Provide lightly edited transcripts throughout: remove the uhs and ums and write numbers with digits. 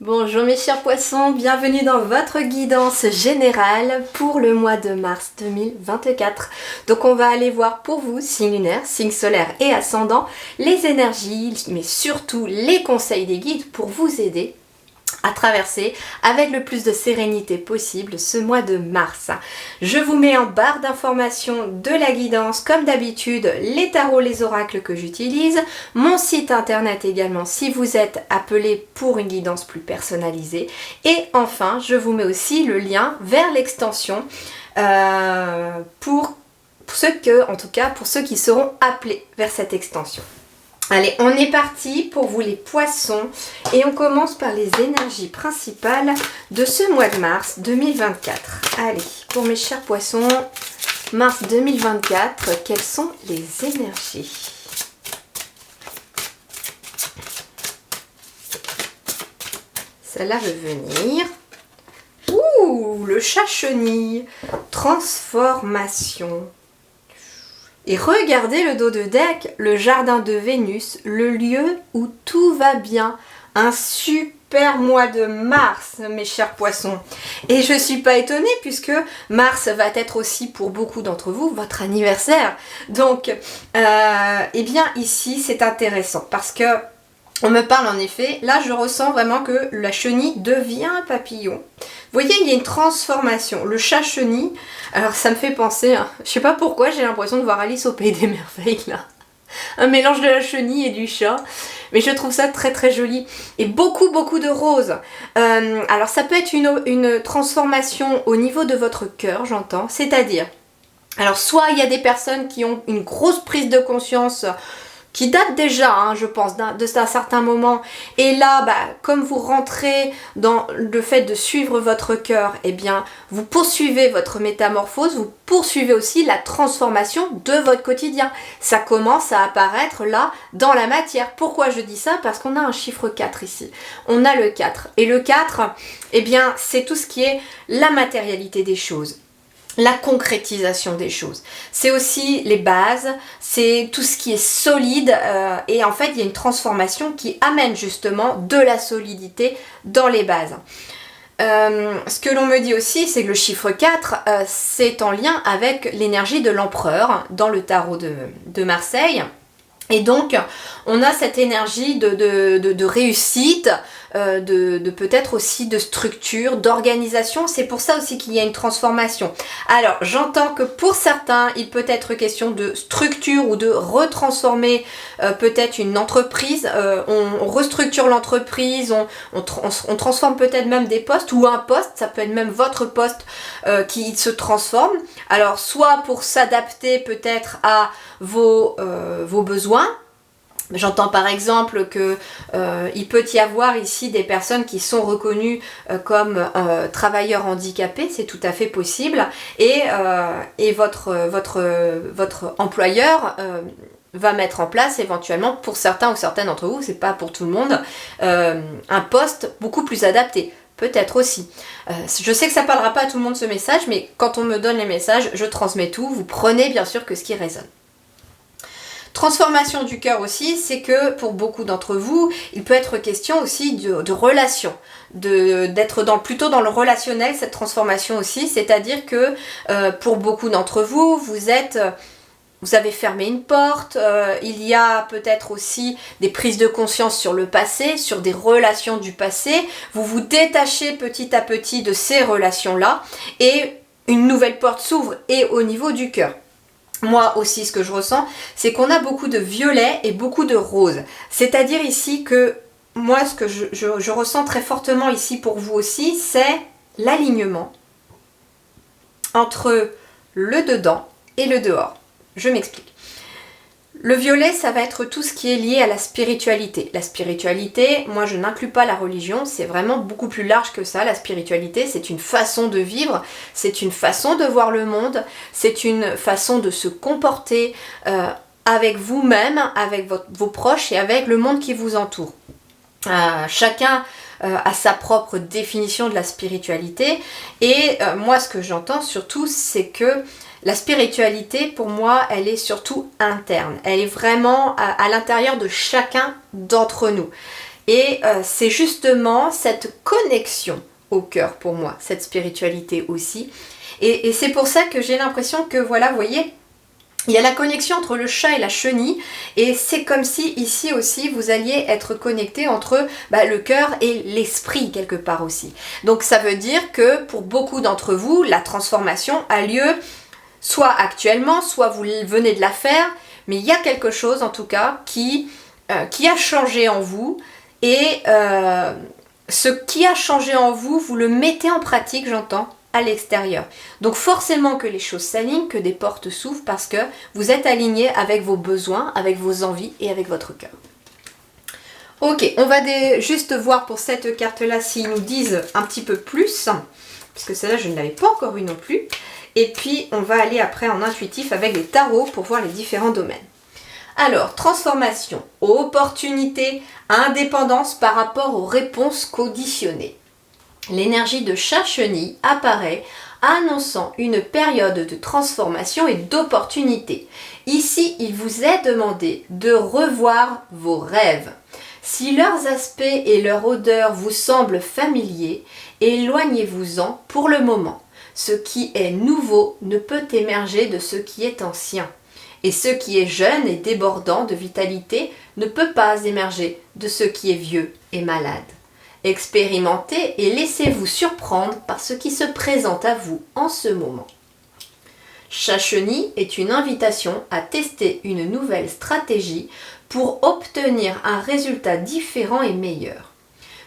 Bonjour mes chers poissons, bienvenue dans votre guidance générale pour le mois de mars 2024. Donc on va aller voir pour vous, signe lunaire, signe solaire et ascendant, les énergies, mais surtout les conseils des guides pour vous aider à traverser avec le plus de sérénité possible ce mois de mars. Je vous mets en barre d'informations de la guidance, comme d'habitude, les tarots, les oracles que j'utilise, mon site internet également si vous êtes appelé pour une guidance plus personnalisée. Et enfin, je vous mets aussi le lien vers l'extension pour ceux qui seront appelés vers cette extension. Allez, on est parti pour vous les poissons et on commence par les énergies principales de ce mois de mars 2024. Allez, pour mes chers poissons, mars 2024, quelles sont les énergies ? Celle-là veut venir. Ouh, le chat-chenille, transformation. Et regardez le dos de deck, le jardin de Vénus, le lieu où tout va bien. Un super mois de mars, mes chers poissons. Et je ne suis pas étonnée puisque mars va être aussi pour beaucoup d'entre vous votre anniversaire. Donc, eh bien ici c'est intéressant parce que on me parle en effet, là je ressens vraiment que la chenille devient un papillon. Vous voyez, il y a une transformation. Le chat chenille, alors ça me fait penser, je sais pas pourquoi, j'ai l'impression de voir Alice au Pays des Merveilles là. Un mélange de la chenille et du chat. Mais je trouve ça très très joli. Et beaucoup de roses. Alors ça peut être une transformation au niveau de votre cœur, j'entends. C'est-à-dire, alors soit il y a des personnes qui ont une grosse prise de conscience qui date déjà, je pense, d'un certain moment. Et là, comme vous rentrez dans le fait de suivre votre cœur, eh bien, vous poursuivez votre métamorphose, vous poursuivez aussi la transformation de votre quotidien. Ça commence à apparaître là, dans la matière. Pourquoi je dis ça ? Parce qu'on a un chiffre 4 ici. On a le 4. Et le 4, eh bien, c'est tout ce qui est la matérialité des choses. La concrétisation des choses. C'est aussi les bases, c'est tout ce qui est solide et en fait il y a une transformation qui amène justement de la solidité dans les bases. Ce que l'on me dit aussi, c'est que le chiffre 4, c'est en lien avec l'énergie de l'empereur dans le tarot de Marseille. Et donc, on a cette énergie de réussite, de peut-être aussi de structure, d'organisation. C'est pour ça aussi qu'il y a une transformation. Alors, j'entends que pour certains, il peut être question de structure ou de retransformer peut-être une entreprise. On restructure l'entreprise, on transforme peut-être même des postes ou un poste. Ça peut être même votre poste qui se transforme. Alors, soit pour s'adapter peut-être à vos besoins. J'entends par exemple que il peut y avoir ici des personnes qui sont reconnues comme travailleurs handicapés, c'est tout à fait possible, et votre employeur va mettre en place éventuellement pour certains ou certaines d'entre vous, c'est pas pour tout le monde, un poste beaucoup plus adapté. Peut-être aussi. Je sais que ça parlera pas à tout le monde ce message, mais quand on me donne les messages, je transmets tout. Vous prenez bien sûr que ce qui résonne. Transformation du cœur aussi, c'est que pour beaucoup d'entre vous, il peut être question aussi de relation, d'être plutôt dans le relationnel, cette transformation aussi, c'est-à-dire que pour beaucoup d'entre vous, vous avez fermé une porte, il y a peut-être aussi des prises de conscience sur le passé, sur des relations du passé, vous vous détachez petit à petit de ces relations-là et une nouvelle porte s'ouvre et au niveau du cœur. Moi aussi, ce que je ressens, c'est qu'on a beaucoup de violet et beaucoup de rose. C'est-à-dire ici que moi, ce que je ressens très fortement ici pour vous aussi, c'est l'alignement entre le dedans et le dehors. Je m'explique. Le violet, ça va être tout ce qui est lié à la spiritualité. La spiritualité, moi je n'inclus pas la religion, c'est vraiment beaucoup plus large que ça. La spiritualité, c'est une façon de vivre, c'est une façon de voir le monde, c'est une façon de se comporter avec vous-même, avec vos proches et avec le monde qui vous entoure. Chacun a sa propre définition de la spiritualité. Et moi, ce que j'entends surtout, c'est que la spiritualité, pour moi, elle est surtout interne. Elle est vraiment à l'intérieur de chacun d'entre nous. Et c'est justement cette connexion au cœur pour moi, cette spiritualité aussi. Et c'est pour ça que j'ai l'impression que, voilà, vous voyez, il y a la connexion entre le chat et la chenille. Et c'est comme si, ici aussi, vous alliez être connecté entre le cœur et l'esprit, quelque part aussi. Donc ça veut dire que, pour beaucoup d'entre vous, la transformation a lieu soit actuellement, soit vous venez de la faire. Mais il y a quelque chose, en tout cas, qui a changé en vous. Et ce qui a changé en vous, vous le mettez en pratique, j'entends, à l'extérieur. Donc forcément que les choses s'alignent, que des portes s'ouvrent parce que vous êtes aligné avec vos besoins, avec vos envies et avec votre cœur. Ok, on va juste voir pour cette carte-là s'ils nous disent un petit peu plus, puisque celle-là je ne l'avais pas encore eu non plus. Et puis on va aller après en intuitif avec les tarots pour voir les différents domaines. Alors, transformation, opportunité, indépendance par rapport aux réponses conditionnées. L'énergie de chat-chenille apparaît annonçant une période de transformation et d'opportunité. Ici, il vous est demandé de revoir vos rêves. Si leurs aspects et leur odeur vous semblent familiers, éloignez-vous-en pour le moment. Ce qui est nouveau ne peut émerger de ce qui est ancien. Et ce qui est jeune et débordant de vitalité ne peut pas émerger de ce qui est vieux et malade. Expérimentez et laissez-vous surprendre par ce qui se présente à vous en ce moment. Chat-chenille est une invitation à tester une nouvelle stratégie pour obtenir un résultat différent et meilleur.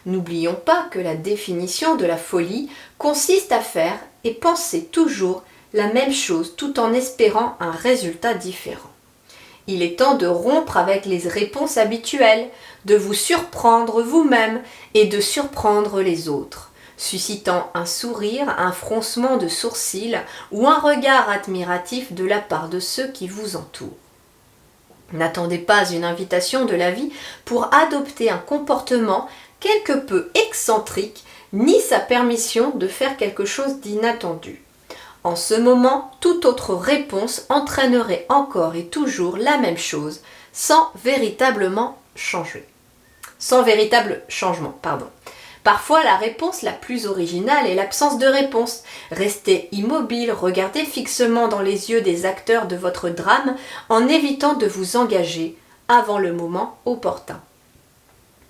N'oublions pas que la définition de la folie consiste à faire et penser toujours la même chose tout en espérant un résultat différent. Il est temps de rompre avec les réponses habituelles, de vous surprendre vous-même et de surprendre les autres, suscitant un sourire, un froncement de sourcils ou un regard admiratif de la part de ceux qui vous entourent. N'attendez pas une invitation de la vie pour adopter un comportement quelque peu excentrique, ni sa permission de faire quelque chose d'inattendu. En ce moment, toute autre réponse entraînerait encore et toujours la même chose, sans véritable changement. Parfois, la réponse la plus originale est l'absence de réponse. Restez immobile, regardez fixement dans les yeux des acteurs de votre drame en évitant de vous engager avant le moment opportun.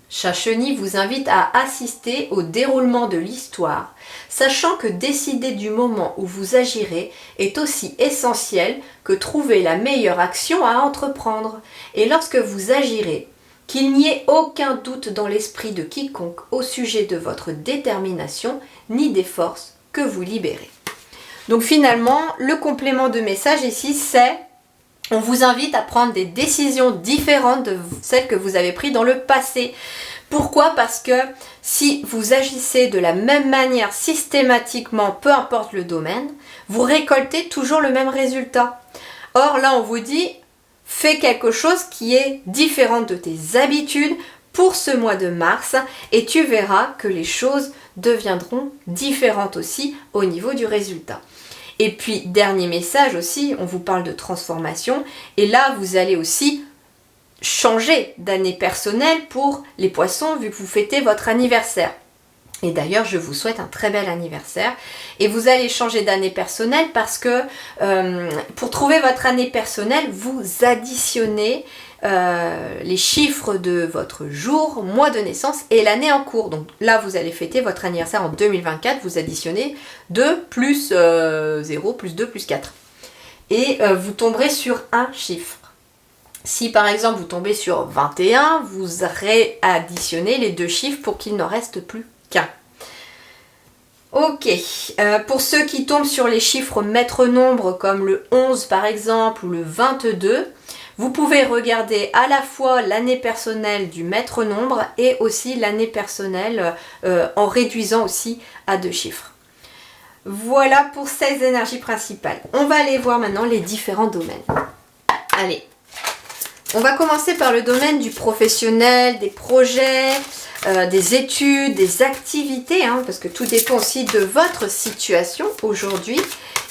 Chat-chenille vous invite à assister au déroulement de l'histoire, sachant que décider du moment où vous agirez est aussi essentiel que trouver la meilleure action à entreprendre. Et lorsque vous agirez, qu'il n'y ait aucun doute dans l'esprit de quiconque au sujet de votre détermination ni des forces que vous libérez. Donc finalement, le complément de message ici, c'est on vous invite à prendre des décisions différentes de celles que vous avez prises dans le passé. Pourquoi ? Parce que si vous agissez de la même manière systématiquement, peu importe le domaine, vous récoltez toujours le même résultat. Or là, on vous dit, fais quelque chose qui est différent de tes habitudes pour ce mois de mars et tu verras que les choses deviendront différentes aussi au niveau du résultat. Et puis, dernier message aussi, on vous parle de transformation. Et là, vous allez aussi changer d'année personnelle pour les poissons, vu que vous fêtez votre anniversaire. Et d'ailleurs, je vous souhaite un très bel anniversaire. Et vous allez changer d'année personnelle parce que pour trouver votre année personnelle, vous additionnez les chiffres de votre jour, mois de naissance et l'année en cours. Donc là, vous allez fêter votre anniversaire en 2024, vous additionnez 2 plus 0 plus 2 plus 4. Et vous tomberez sur un chiffre. Si par exemple vous tombez sur 21, vous réadditionnez les deux chiffres pour qu'il n'en reste plus qu'un. Ok, pour ceux qui tombent sur les chiffres maître nombre comme le 11 par exemple ou le 22, vous pouvez regarder à la fois l'année personnelle du maître nombre et aussi l'année personnelle en réduisant aussi à 2 chiffres. Voilà pour ces énergies principales. On va aller voir maintenant les différents domaines. Allez, on va commencer par le domaine du professionnel, des projets. des études, des activités, hein, parce que tout dépend aussi de votre situation aujourd'hui.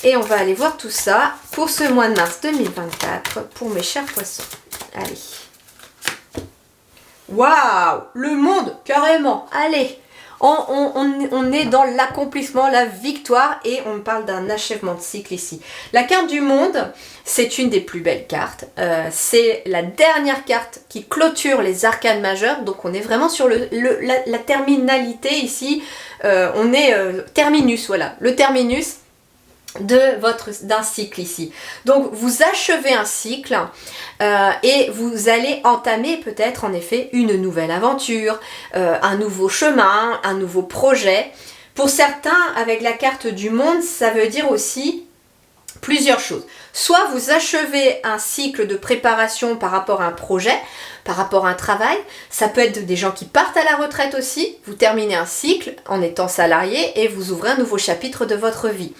Et on va aller voir tout ça pour ce mois de mars 2024 pour mes chers poissons. Allez. Waouh! Le monde, carrément. Allez. On est dans l'accomplissement, la victoire et on parle d'un achèvement de cycle ici. La carte du monde, c'est une des plus belles cartes. C'est la dernière carte qui clôture les arcanes majeures. Donc on est vraiment sur la terminalité ici. On est terminus, voilà. Le terminus d'un cycle ici. Donc vous achevez un cycle et vous allez entamer peut-être en effet une nouvelle aventure, un nouveau chemin, un nouveau projet. Pour certains, avec la carte du monde, ça veut dire aussi plusieurs choses. Soit vous achevez un cycle de préparation par rapport à un projet, par rapport à un travail. Ça peut être des gens qui partent à la retraite aussi. Vous terminez un cycle en étant salarié et vous ouvrez un nouveau chapitre de votre vie.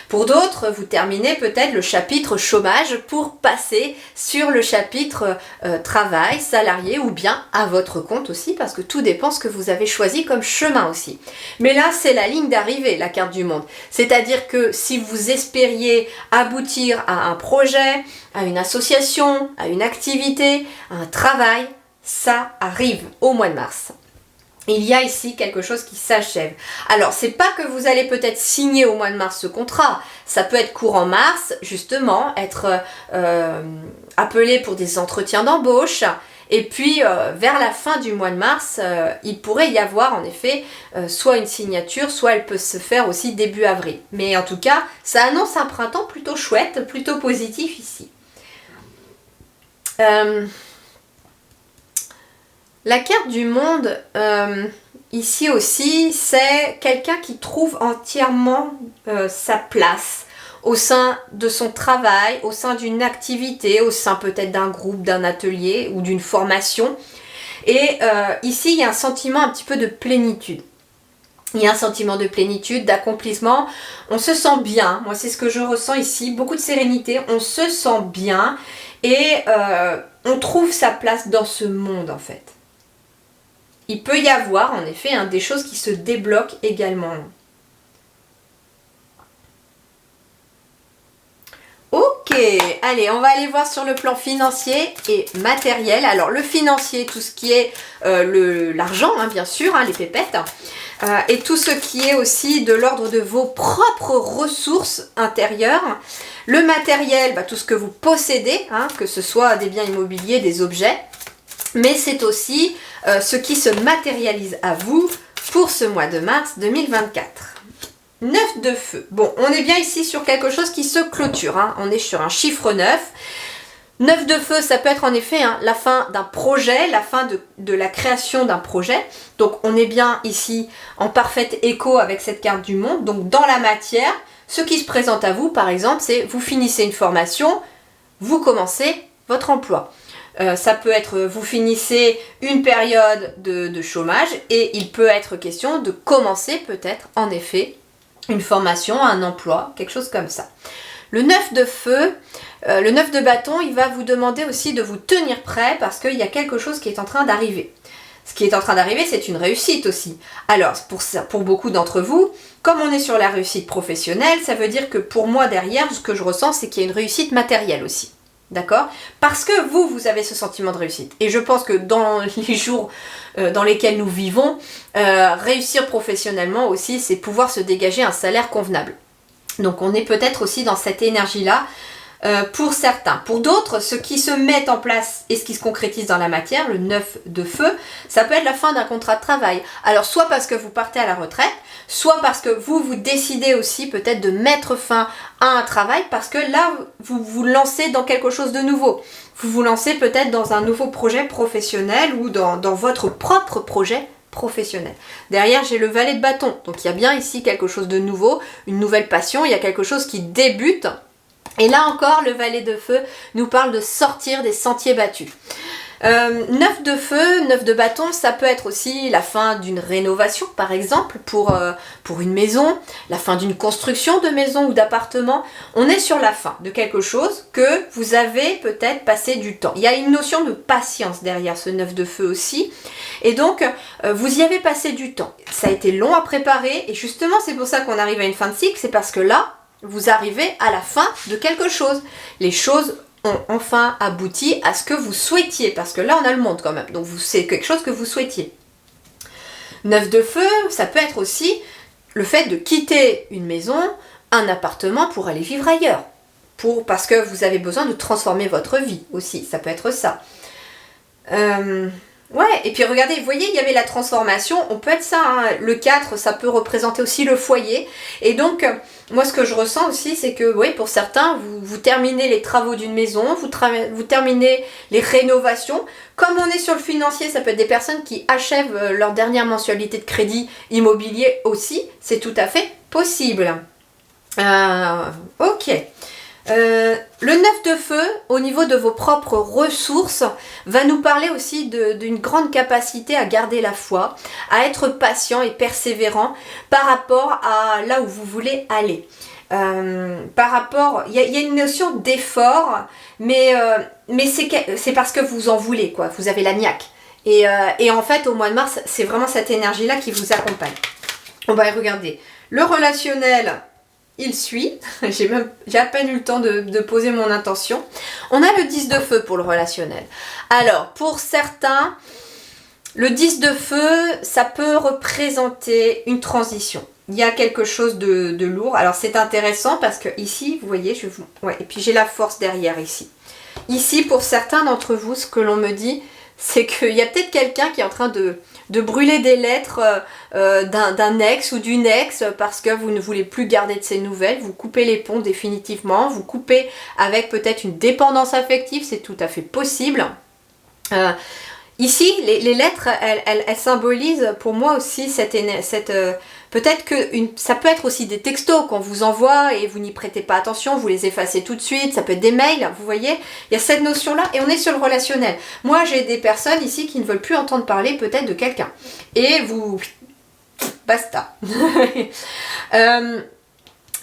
Pour d'autres, vous terminez peut-être le chapitre chômage pour passer sur le chapitre travail, salarié ou bien à votre compte aussi parce que tout dépend ce que vous avez choisi comme chemin aussi. Mais là, c'est la ligne d'arrivée, la carte du monde. C'est-à-dire que si vous espériez aboutir à un projet, à une association, à une activité, à un travail, ça arrive au mois de mars. Il y a ici quelque chose qui s'achève. Alors, c'est pas que vous allez peut-être signer au mois de mars ce contrat. Ça peut être courant mars, justement, être appelé pour des entretiens d'embauche. Et puis, vers la fin du mois de mars, il pourrait y avoir, en effet, soit une signature, soit elle peut se faire aussi début avril. Mais en tout cas, ça annonce un printemps plutôt chouette, plutôt positif ici. La carte du monde, ici aussi, c'est quelqu'un qui trouve entièrement sa place au sein de son travail, au sein d'une activité, au sein peut-être d'un groupe, d'un atelier ou d'une formation. Et ici, il y a un sentiment un petit peu de plénitude. Il y a un sentiment de plénitude, d'accomplissement. On se sent bien. Moi, c'est ce que je ressens ici. Beaucoup de sérénité. On se sent bien et on trouve sa place dans ce monde, en fait. Il peut y avoir, en effet, des choses qui se débloquent également. Ok, allez, on va aller voir sur le plan financier et matériel. Alors, le financier, tout ce qui est l'argent, bien sûr, les pépettes. Et tout ce qui est aussi de l'ordre de vos propres ressources intérieures. Le matériel, tout ce que vous possédez, que ce soit des biens immobiliers, des objets. Mais c'est aussi ce qui se matérialise à vous pour ce mois de mars 2024. 9 de feu. Bon, on est bien ici sur quelque chose qui se clôture. On est sur un chiffre 9. 9 de feu, ça peut être en effet la fin d'un projet, la fin de la création d'un projet. Donc on est bien ici en parfait écho avec cette carte du monde. Donc dans la matière, ce qui se présente à vous, par exemple, c'est vous finissez une formation, vous commencez votre emploi. Ça peut être, vous finissez une période de chômage et il peut être question de commencer peut-être en effet une formation, un emploi, quelque chose comme ça. Le 9 de feu, le 9 de bâton, il va vous demander aussi de vous tenir prêt parce qu'il y a quelque chose qui est en train d'arriver. Ce qui est en train d'arriver, c'est une réussite aussi. Alors, pour beaucoup d'entre vous, comme on est sur la réussite professionnelle, ça veut dire que pour moi derrière, ce que je ressens, c'est qu'il y a une réussite matérielle aussi. D'accord? Parce que vous avez ce sentiment de réussite. Et je pense que dans les jours dans lesquels nous vivons, réussir professionnellement aussi, c'est pouvoir se dégager un salaire convenable. Donc on est peut-être aussi dans cette énergie-là pour certains. Pour d'autres, ce qui se met en place et ce qui se concrétise dans la matière, le 9 de feu, ça peut être la fin d'un contrat de travail. Alors soit parce que vous partez à la retraite, soit parce que vous décidez aussi peut-être de mettre fin à un travail parce que là, vous vous lancez dans quelque chose de nouveau. Vous vous lancez peut-être dans un nouveau projet professionnel ou dans votre propre projet professionnel. Derrière, j'ai le valet de bâton. Donc il y a bien ici quelque chose de nouveau, une nouvelle passion, il y a quelque chose qui débute. Et là encore, le valet de feu nous parle de sortir des sentiers battus. 9 de feu, 9 de bâton, ça peut être aussi la fin d'une rénovation par exemple pour une maison, la fin d'une construction de maison ou d'appartement. On est sur la fin de quelque chose que vous avez peut-être passé du temps. Il y a une notion de patience derrière ce 9 de feu aussi. Et donc, vous y avez passé du temps. Ça a été long à préparer et justement c'est pour ça qu'on arrive à une fin de cycle, c'est parce que là, vous arrivez à la fin de quelque chose. Les choses ont enfin abouti à ce que vous souhaitiez, parce que là on a le monde quand même, donc c'est quelque chose que vous souhaitiez. 9 de feu, ça peut être aussi le fait de quitter une maison, un appartement pour aller vivre ailleurs, parce que vous avez besoin de transformer votre vie aussi, ça peut être ça. Ouais, et puis regardez, vous voyez, il y avait la transformation, on peut être ça, hein. Le 4, ça peut représenter aussi le foyer. Et donc, moi ce que je ressens aussi, c'est que, oui, pour certains, vous terminez les travaux d'une maison, vous terminez les rénovations. Comme on est sur le financier, ça peut être des personnes qui achèvent leur dernière mensualité de crédit immobilier aussi, c'est tout à fait possible. Ok. Le 9 de feu, au niveau de vos propres ressources, va nous parler aussi d'une grande capacité à garder la foi, à être patient et persévérant par rapport à là où vous voulez aller. Par rapport, il y a une notion d'effort, mais c'est parce que vous en voulez, quoi. Vous avez la niaque. Et en fait, au mois de mars, c'est vraiment cette énergie-là qui vous accompagne. On va y regarder. Le relationnel, il suit. J'ai à peine eu le temps de poser mon intention. On a le 10 de feu pour le relationnel. Alors, pour certains, le 10 de feu, ça peut représenter une transition. Il y a quelque chose de lourd. Alors, c'est intéressant parce que ici, vous voyez, ouais, et puis j'ai la force derrière ici. Ici, pour certains d'entre vous, ce que l'on me dit, c'est qu'il y a peut-être quelqu'un qui est en train de brûler des lettres d'un ex ou d'une ex parce que vous ne voulez plus garder de ses nouvelles, vous coupez les ponts définitivement, vous coupez avec peut-être une dépendance affective, c'est tout à fait possible. Ici, les lettres, elles symbolisent pour moi aussi peut-être que ça peut être aussi des textos qu'on vous envoie et vous n'y prêtez pas attention, vous les effacez tout de suite, ça peut être des mails, vous voyez, il y a cette notion-là et on est sur le relationnel. Moi, j'ai des personnes ici qui ne veulent plus entendre parler peut-être de quelqu'un. Et vous... basta.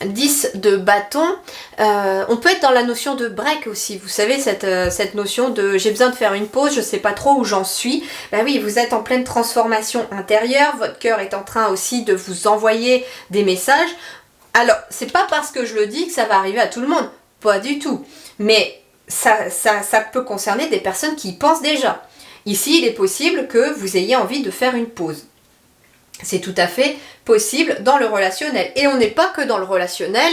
10 de bâton, on peut être dans la notion de break aussi, vous savez, cette notion de j'ai besoin de faire une pause, je sais pas trop où j'en suis. Ben oui, vous êtes en pleine transformation intérieure, votre cœur est en train aussi de vous envoyer des messages. Alors, c'est pas parce que je le dis que ça va arriver à tout le monde, pas du tout. Mais ça peut concerner des personnes qui y pensent déjà. Ici, il est possible que vous ayez envie de faire une pause. C'est tout à fait possible dans le relationnel. Et on n'est pas que dans le relationnel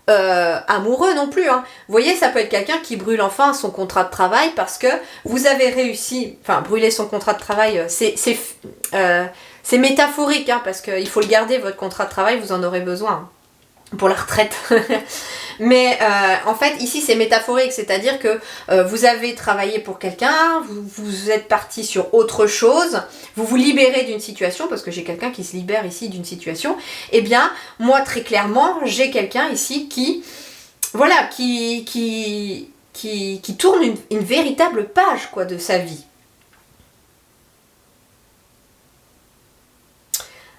amoureux non plus. Hein. Vous voyez, ça peut être quelqu'un qui brûle enfin son contrat de travail parce que vous avez réussi... Enfin, brûler son contrat de travail, c'est métaphorique, hein, parce qu'il faut le garder, votre contrat de travail, vous en aurez besoin pour la retraite. Mais en fait, ici, c'est métaphorique, c'est-à-dire que vous avez travaillé pour quelqu'un, vous êtes parti sur autre chose, vous vous libérez d'une situation, parce que j'ai quelqu'un qui se libère ici d'une situation, et bien, moi, très clairement, j'ai quelqu'un ici qui, voilà, qui tourne une véritable page, quoi, de sa vie.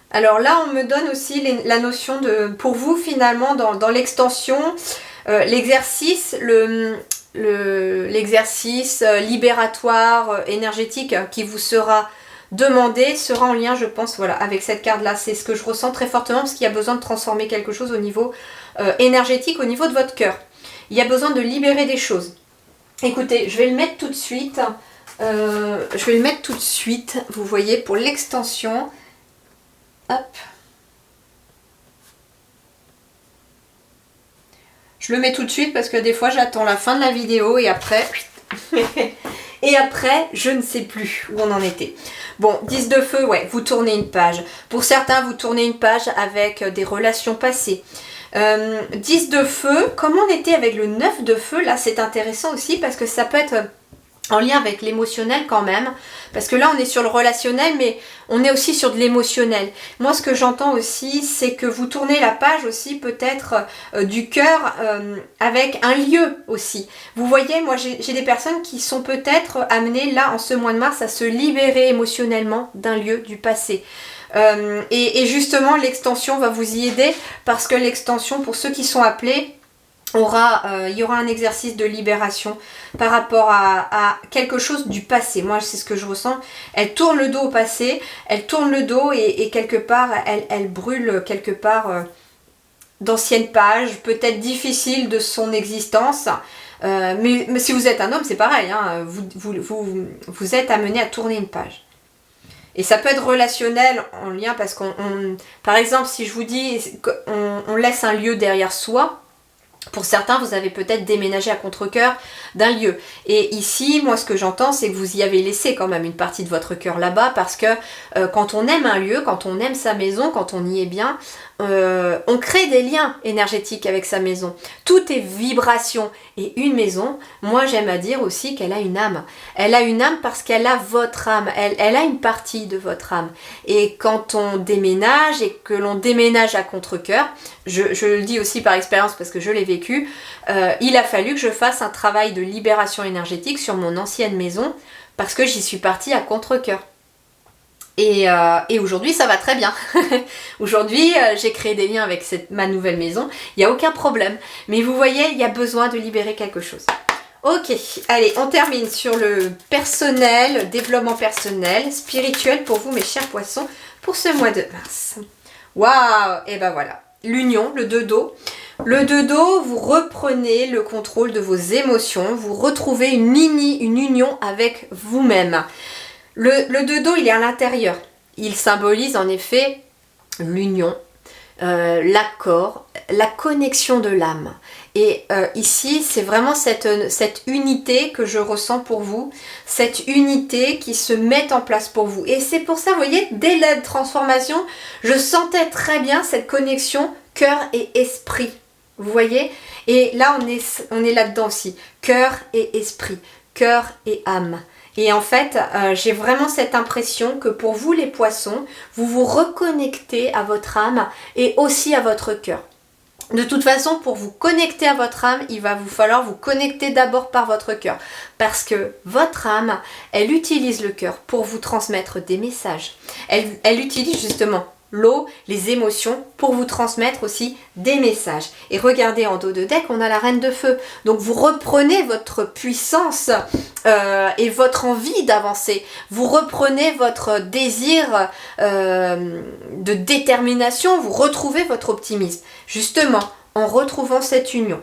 Alors là, on me donne aussi la notion de, pour vous finalement, dans l'extension, l'exercice, l'exercice libératoire, énergétique qui vous sera demandé sera en lien, je pense, voilà, avec cette carte-là. C'est ce que je ressens très fortement parce qu'il y a besoin de transformer quelque chose au niveau énergétique, au niveau de votre cœur. Il y a besoin de libérer des choses. Écoutez, je vais le mettre tout de suite. Vous voyez, pour l'extension. Hop. Je le mets tout de suite parce que des fois j'attends la fin de la vidéo et après je ne sais plus où on en était. Bon, 10 de feu, ouais, vous tournez une page. Pour certains, vous tournez une page avec des relations passées. 10 de feu, comme on était avec le 9 de feu, là c'est intéressant aussi parce que ça peut être en lien avec l'émotionnel quand même, parce que là on est sur le relationnel, mais on est aussi sur de l'émotionnel. Moi ce que j'entends aussi, c'est que vous tournez la page aussi peut-être du cœur avec un lieu aussi. Vous voyez, moi j'ai des personnes qui sont peut-être amenées là en ce mois de mars à se libérer émotionnellement d'un lieu du passé. Et justement l'extension va vous y aider, parce que l'extension, pour ceux qui sont appelés, il y aura un exercice de libération par rapport à quelque chose du passé. Moi, c'est ce que je ressens. Elle tourne le dos au passé, elle tourne le dos et quelque part, elle brûle quelque part d'anciennes pages, peut-être difficiles de son existence. Mais si vous êtes un homme, c'est pareil. Hein, vous êtes amené à tourner une page. Et ça peut être relationnel en lien parce par exemple, si je vous dis qu'on laisse un lieu derrière soi, pour certains, vous avez peut-être déménagé à contre-cœur d'un lieu. Et ici, moi, ce que j'entends, c'est que vous y avez laissé quand même une partie de votre cœur là-bas, parce que quand on aime un lieu, quand on aime sa maison, quand on y est bien, on crée des liens énergétiques avec sa maison. Tout est vibration. Et une maison, moi, j'aime à dire aussi qu'elle a une âme. Elle a une âme parce qu'elle a votre âme. Elle a une partie de votre âme. Et quand on déménage et que l'on déménage à contre-cœur, je le dis aussi par expérience parce que je l'ai vécu, il a fallu que je fasse un travail de libération énergétique sur mon ancienne maison parce que j'y suis partie à contre-cœur. Et aujourd'hui, ça va très bien. Aujourd'hui, j'ai créé des liens avec ma nouvelle maison. Il n'y a aucun problème. Mais vous voyez, il y a besoin de libérer quelque chose. Ok, allez, on termine sur le personnel, développement personnel, spirituel pour vous, mes chers poissons, pour ce mois de mars. Waouh! Et ben voilà. L'union, le 2 d'eau. Le 2 d'eau, vous reprenez le contrôle de vos émotions. Vous retrouvez une union avec vous-même. Le 2 d'eau, il est à l'intérieur. Il symbolise en effet l'union, l'accord, la connexion de l'âme. Et ici, c'est vraiment cette unité que je ressens pour vous, cette unité qui se met en place pour vous. Et c'est pour ça, vous voyez, dès la transformation, je sentais très bien cette connexion cœur et esprit. Vous voyez? Et là, on est là-dedans aussi. Cœur et esprit, cœur et âme. Et en fait, j'ai vraiment cette impression que pour vous les poissons, vous vous reconnectez à votre âme et aussi à votre cœur. De toute façon, pour vous connecter à votre âme, il va vous falloir vous connecter d'abord par votre cœur. Parce que votre âme, elle utilise le cœur pour vous transmettre des messages. Elle utilise justement l'eau, les émotions, pour vous transmettre aussi des messages. Et regardez en dos de deck, on a la reine de feu. Donc vous reprenez votre puissance et votre envie d'avancer. Vous reprenez votre désir de détermination, vous retrouvez votre optimisme. Justement, en retrouvant cette union.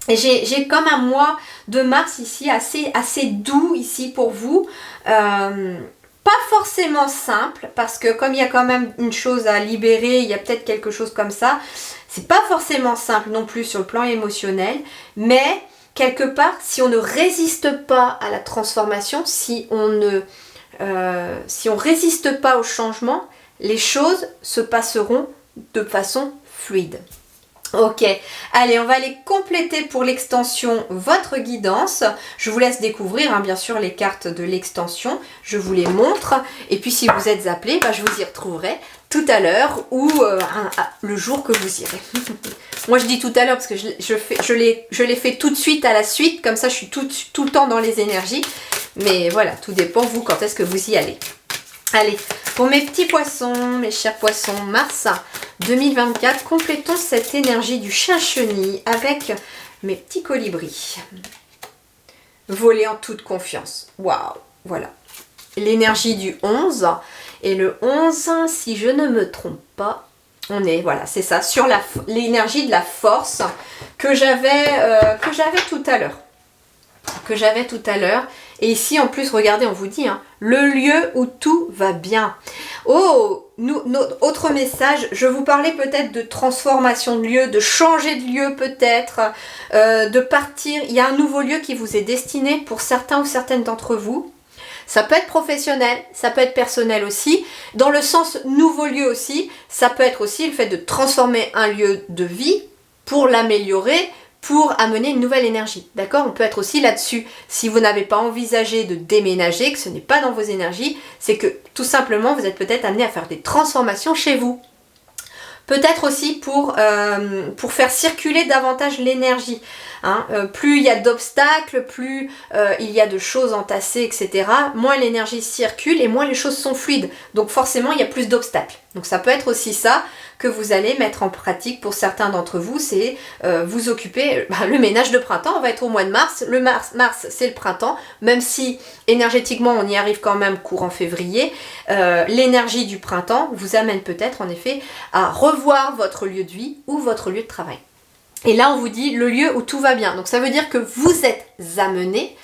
Et j'ai comme un mois de mars ici, assez doux ici pour vous. Pas forcément simple, parce que comme il y a quand même une chose à libérer, il y a peut-être quelque chose comme ça. C'est pas forcément simple non plus sur le plan émotionnel, mais quelque part, si on ne résiste pas à la transformation, si on résiste pas au changement, les choses se passeront de façon fluide. Ok, allez, on va aller compléter pour l'extension votre guidance. Je vous laisse découvrir bien sûr les cartes de l'extension. Je vous les montre. Et puis si vous êtes appelé, je vous y retrouverai tout à l'heure ou le jour que vous irez. Moi je dis tout à l'heure parce que je l'ai fait tout de suite à la suite. Comme ça je suis tout le temps dans les énergies. Mais voilà, tout dépend vous quand est-ce que vous y allez. Allez, pour mes petits poissons, mes chers poissons, mars 2024, complétons cette énergie du chat-chenille avec mes petits colibris. Voler en toute confiance. Waouh, voilà. L'énergie du 11. Et le 11, si je ne me trompe pas, on est, voilà, c'est ça, sur l'énergie de la force que j'avais tout à l'heure. Et ici, en plus, regardez, on vous dit, le lieu où tout va bien. Oh, autre message, je vous parlais peut-être de transformation de lieu, de changer de lieu peut-être, de partir. Il y a un nouveau lieu qui vous est destiné pour certains ou certaines d'entre vous. Ça peut être professionnel, ça peut être personnel aussi. Dans le sens nouveau lieu aussi, ça peut être aussi le fait de transformer un lieu de vie pour l'améliorer, pour amener une nouvelle énergie. D'accord? On peut être aussi là-dessus. Si vous n'avez pas envisagé de déménager, que ce n'est pas dans vos énergies, c'est que tout simplement vous êtes peut-être amené à faire des transformations chez vous. Peut-être aussi pour faire circuler davantage l'énergie. Hein. Plus il y a d'obstacles, plus il y a de choses entassées, etc. Moins l'énergie circule et moins les choses sont fluides. Donc forcément, il y a plus d'obstacles. Donc ça peut être aussi ça que vous allez mettre en pratique pour certains d'entre vous. C'est vous occuper, le ménage de printemps, on va être au mois de mars. Le mars c'est le printemps. Même si énergétiquement, on y arrive quand même courant février. L'énergie du printemps vous amène peut-être en effet à revoir votre lieu de vie ou votre lieu de travail. Et là, on vous dit le lieu où tout va bien. Donc ça veut dire que vous êtes amené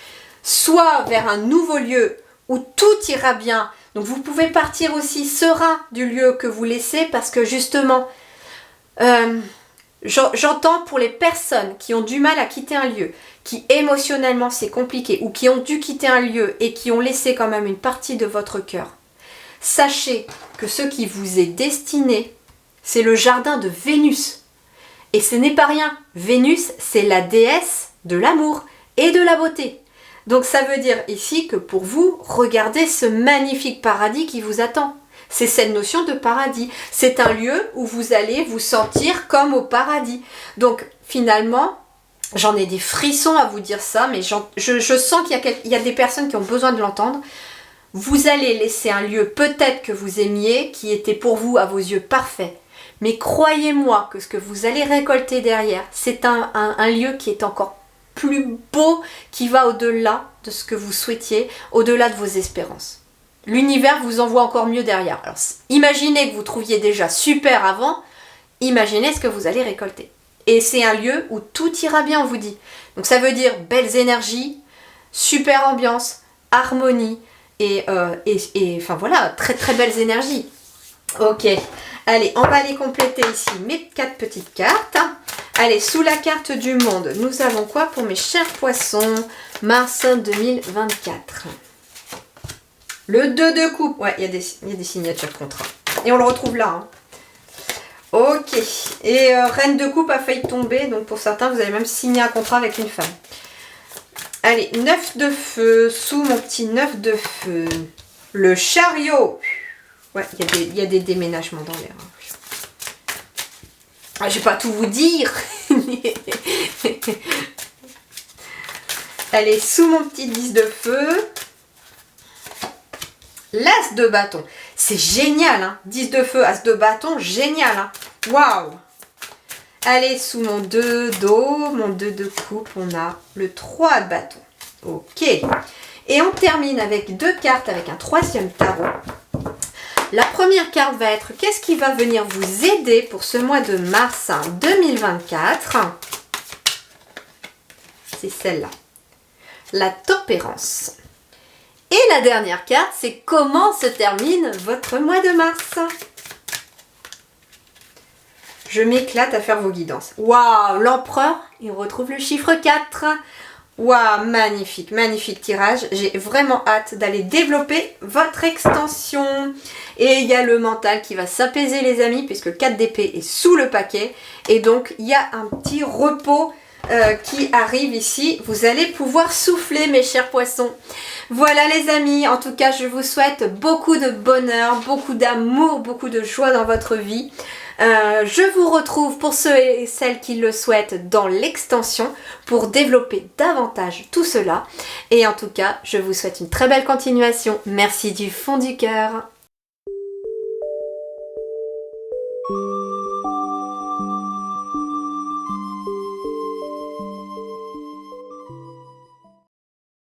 soit vers un nouveau lieu où tout ira bien. Donc vous pouvez partir aussi serein du lieu que vous laissez parce que justement, j'entends pour les personnes qui ont du mal à quitter un lieu, qui émotionnellement c'est compliqué ou qui ont dû quitter un lieu et qui ont laissé quand même une partie de votre cœur. Sachez que ce qui vous est destiné, c'est le jardin de Vénus. Et ce n'est pas rien. Vénus, c'est la déesse de l'amour et de la beauté. Donc ça veut dire ici que pour vous, regardez ce magnifique paradis qui vous attend. C'est cette notion de paradis. C'est un lieu où vous allez vous sentir comme au paradis. Donc finalement, j'en ai des frissons à vous dire ça, mais je sens qu'il y a des personnes qui ont besoin de l'entendre. Vous allez laisser un lieu peut-être que vous aimiez, qui était pour vous à vos yeux parfait. Mais croyez-moi que ce que vous allez récolter derrière, c'est un lieu qui est encore plus beau, qui va au-delà de ce que vous souhaitiez, au-delà de vos espérances. L'univers vous envoie encore mieux derrière. Alors, imaginez que vous trouviez déjà super avant, imaginez ce que vous allez récolter. Et c'est un lieu où tout ira bien, on vous dit. Donc ça veut dire belles énergies, super ambiance, harmonie, et enfin voilà, très très belles énergies. Ok. Allez, on va aller compléter ici mes 4 petites cartes. Allez, sous la carte du monde, nous avons quoi pour mes chers poissons? Mars 2024. Le 2 de coupe. Ouais, il y a des signatures de contrat. Et on le retrouve là. Hein. Ok. Et reine de coupe a failli tomber. Donc pour certains, vous allez même signer un contrat avec une femme. Allez, 9 de feu. Sous mon petit 9 de feu. Le chariot. Ouais, il y a des déménagements dans l'air. Ah, je vais pas tout vous dire. Allez, sous mon petit 10 de feu. L'as de bâton. C'est génial, hein. 10 de feu, as de bâton, génial. Hein. Waouh. Allez, sous mon 2 d'eau, mon 2 de coupe, on a le 3 de bâton. Ok. Et on termine avec 2 cartes avec un 3e tarot. La première carte va être qu'est-ce qui va venir vous aider pour ce mois de mars 2024. C'est celle-là. La tempérance. Et la dernière carte, c'est comment se termine votre mois de mars. Je m'éclate à faire vos guidances. Waouh, l'empereur, il retrouve le chiffre 4. Waouh, magnifique, magnifique tirage. J'ai vraiment hâte d'aller développer votre extension. Et il y a le mental qui va s'apaiser les amis, puisque 4 d'épée est sous le paquet. Et donc, il y a un petit repos qui arrive ici. Vous allez pouvoir souffler, mes chers poissons. Voilà les amis, en tout cas, je vous souhaite beaucoup de bonheur, beaucoup d'amour, beaucoup de joie dans votre vie. Je vous retrouve pour ceux et celles qui le souhaitent dans l'extension pour développer davantage tout cela. Et en tout cas, je vous souhaite une très belle continuation. Merci du fond du cœur.